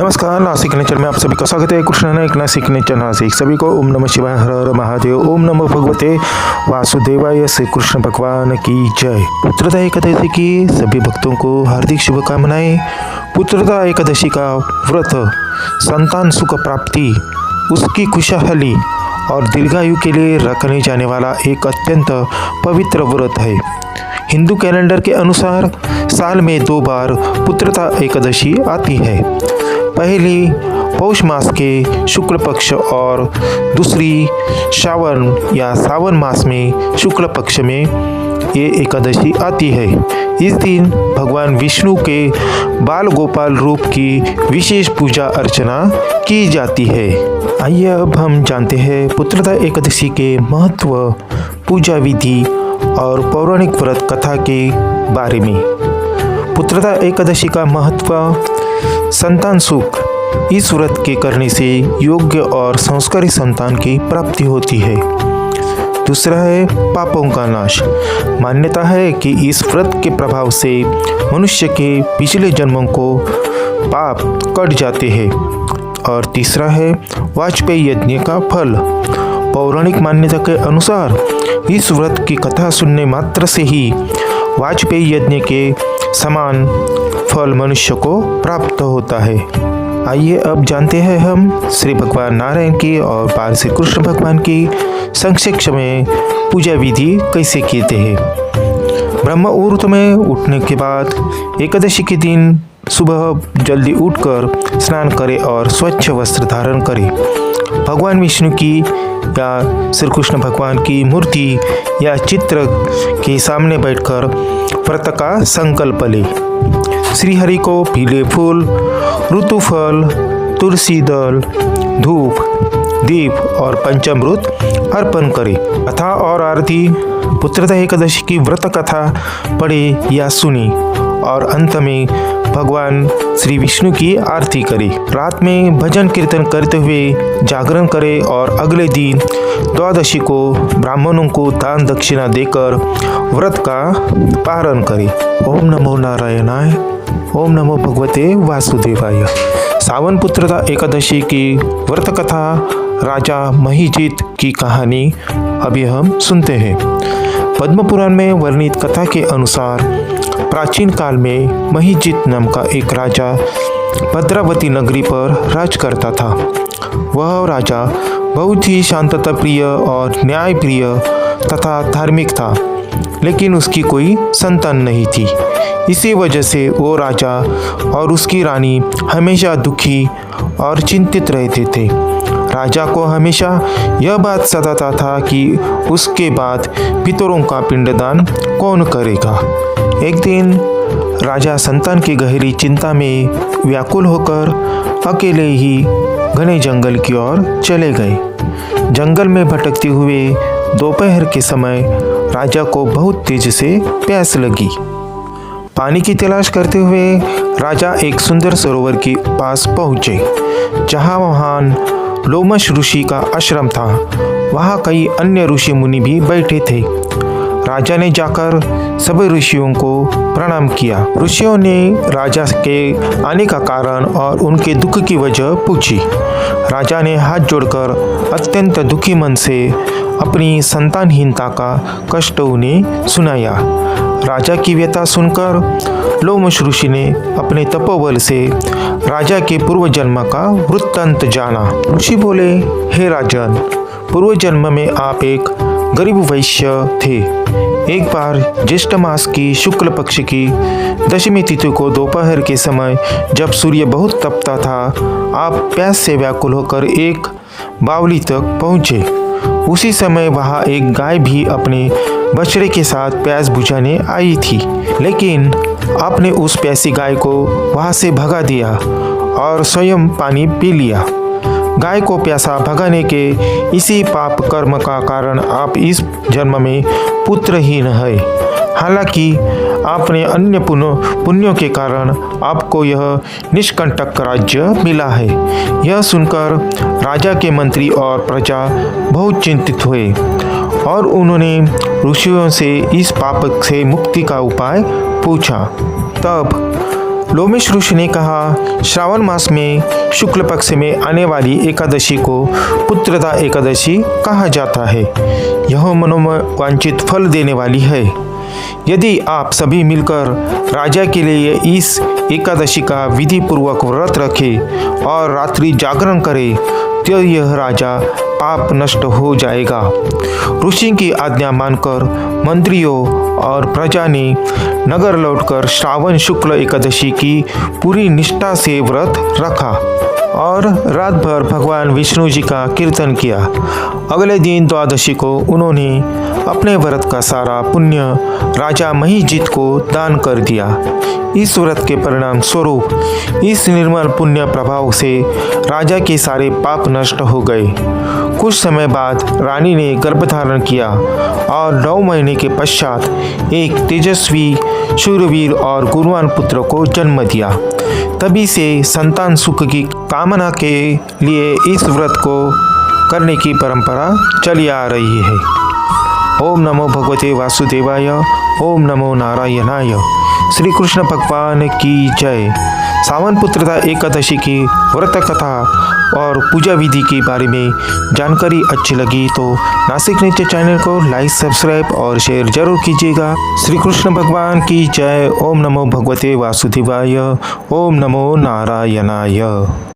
नमस्कार, नासिक नेचर में आप सभी का स्वागत है। कृष्ण नायक, नासिक नेचर नासिक। सभी को ओम नमः शिवाय, हर हर महादेव। ओम नमो भगवते वासुदेवाय। श्री कृष्ण भगवान की जय। पुत्रदा एकादशी की सभी भक्तों को हार्दिक शुभकामनाएं। पुत्रदा एकादशी का व्रत संतान सुख प्राप्ति, उसकी खुशहाली और दीर्घायु के लिए रखने जाने वाला एक अत्यंत पवित्र व्रत है। हिंदू कैलेंडर के अनुसार साल में 2 बार पुत्रदा एकादशी आती है। पहली पौष मास के शुक्ल पक्ष और दूसरी श्रावण या सावन मास में शुक्ल पक्ष में ये एकादशी आती है। इस दिन भगवान विष्णु के बाल गोपाल रूप की विशेष पूजा अर्चना की जाती है। आइए अब हम जानते हैं पुत्रदा एकादशी के महत्व, पूजा विधि और पौराणिक व्रत कथा के बारे में। पुत्रदा एकादशी का महत्व, संतान सुख। इस व्रत के करने से योग्य और संस्कारी संतान की प्राप्ति होती है। दूसरा है पापों का नाश। मान्यता है कि इस व्रत के प्रभाव से मनुष्य के पिछले जन्मों को पाप कट जाते हैं। और तीसरा है वाजपेयी यज्ञ का फल। पौराणिक मान्यता के अनुसार इस व्रत की कथा सुनने मात्र से ही वाजपेयी यज्ञ के समान फल मनुष्य को प्राप्त होता है। आइए अब जानते हैं हम श्री भगवान नारायण की और बाल श्री कृष्ण भगवान की संक्षेप में पूजा विधि कैसे कहते हैं। ब्रह्म मुहूर्त में उठने के बाद एकादशी के दिन सुबह जल्दी उठकर स्नान करें और स्वच्छ वस्त्र धारण करें। भगवान विष्णु की या श्री कृष्ण भगवान की मूर्ति या चित्र के सामने बैठकर व्रत का संकल्प ले। श्री हरि को पीले फूल, ऋतुफल, तुलसी दल, धूप, दीप और पंचामृत अर्पण करें। कथा और आरती। पुत्रदा एकादशी की व्रत कथा पढ़े या सुनी और अंत में भगवान श्री विष्णु की आरती करें। रात में भजन कीर्तन करते हुए जागरण करें और अगले दिन द्वादशी को ब्राह्मणों को दान दक्षिणा देकर व्रत का पारण करें। ओम नमो नारायणाय। ओम नमो भगवते वासुदेवाय। सावन पुत्रदा एकादशी की व्रत कथा राजा महिजीत की कहानी अभी हम सुनते हैं। पद्म पुराण में वर्णित कथा के अनुसार प्राचीन काल में महिजीत नाम का एक राजा भद्रावती नगरी पर राज करता था। वह राजा बहुत ही शांतता प्रिय और न्याय प्रिय तथा धार्मिक था, लेकिन उसकी कोई संतान नहीं थी। इसी वजह से वो राजा और उसकी रानी हमेशा दुखी और चिंतित रहते थे। राजा को हमेशा यह बात सताता था कि उसके बाद पितरों का पिंडदान कौन करेगा। एक दिन राजा संतान की गहरी चिंता में व्याकुल होकर अकेले ही घने जंगल की ओर चले गए। जंगल में भटकते हुए दोपहर के समय राजा को बहुत तेज से प्यास लगी। पानी की तलाश करते हुए राजा एक सुंदर सरोवर के पास पहुँचे, जहाँ महान लोमश ऋषि का आश्रम था। वहाँ कई अन्य ऋषि मुनि भी बैठे थे। राजा ने जाकर सभी ऋषियों को प्रणाम किया। ऋषियों ने राजा के आने का कारण और उनके दुख की वजह पूछी। राजा ने हाथ जोड़कर अत्यंत दुखी मन से अपनी संतानहीनता का कष्ट उन्हें सुनाया। राजा की व्यथा सुनकर लोमश ऋषि ने अपने तपोबल से राजा के पूर्व जन्म का वृत्तांत जाना। ऋषि बोले, हे राजन, पूर्व जन्म में आप एक गरीब वैश्य थे। एक बार ज्येष्ठ मास की शुक्ल पक्ष की दशमी तिथि को दोपहर के समय जब सूर्य बहुत तपता था, आप प्यास से व्याकुल होकर एक बावली तक पहुँचे। उसी समय वहाँ एक गाय भी अपने बछड़े के साथ प्यास बुझाने आई थी, लेकिन आपने उस प्यासी गाय को वहाँ से भगा दिया और स्वयं पानी पी लिया। गाय को प्यासा भगाने के इसी पाप कर्म का कारण आप इस जन्म में पुत्रहीन है। हालांकि आपने अन्य पुण्यों के कारण आपको यह निष्कंटक राज्य मिला है। यह सुनकर राजा के मंत्री और प्रजा बहुत चिंतित हुए और उन्होंने ऋषियों से इस पाप से मुक्ति का उपाय पूछा। तब लोमेश ऋषि ने कहा, श्रावण मास में शुक्ल पक्ष में आने वाली एकादशी को पुत्रदा एकादशी कहा जाता है। यह मनोवांछित फल देने वाली है। यदि आप सभी मिलकर राजा के लिए इस एकादशी का विधि पूर्वक व्रत रखें और रात्रि जागरण करें तो यह राजा पाप नष्ट हो जाएगा। ऋषि की आज्ञा मानकर मंत्रियों और प्रजा ने नगर लौटकर श्रावण शुक्ल एकादशी की पूरी निष्ठा से व्रत रखा और रात भर भगवान विष्णु जी का कीर्तन किया। अगले दिन द्वादशी को उन्होंने अपने व्रत का सारा पुण्य राजा महिजीत को दान कर दिया। इस व्रत के परिणाम स्वरूप इस निर्मल पुण्य प्रभाव से राजा के सारे पाप नष्ट हो गए। कुछ समय बाद रानी ने गर्भधारण किया और 9 महीने के पश्चात एक तेजस्वी शूरवीर और गुणवान पुत्र को जन्म दिया। तभी से संतान सुख की कामना के लिए इस व्रत को करने की परंपरा चली आ रही है। ओम नमो भगवते वासुदेवाय, ओम नमो नारायणाय। श्री कृष्ण भगवान की जय। सावन पुत्रदा एकादशी की व्रत कथा और पूजा विधि के बारे में जानकारी अच्छी लगी तो नासिक नेचर चैनल को लाइक, सब्सक्राइब और शेयर जरूर कीजिएगा। श्री कृष्ण भगवान की जय। ओम नमो भगवते वासुदेवाय, ओम नमो नारायणाय।